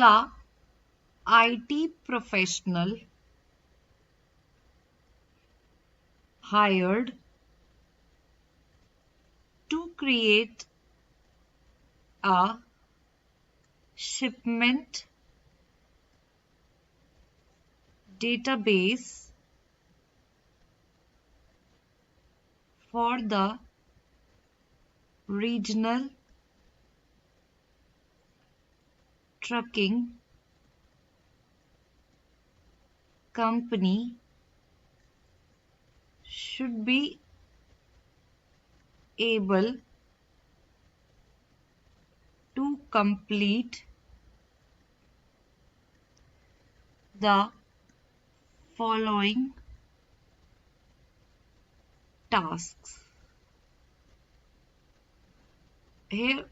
The IT professional hired to create a shipment database for the regional trucking company should be able to complete the following tasks. Here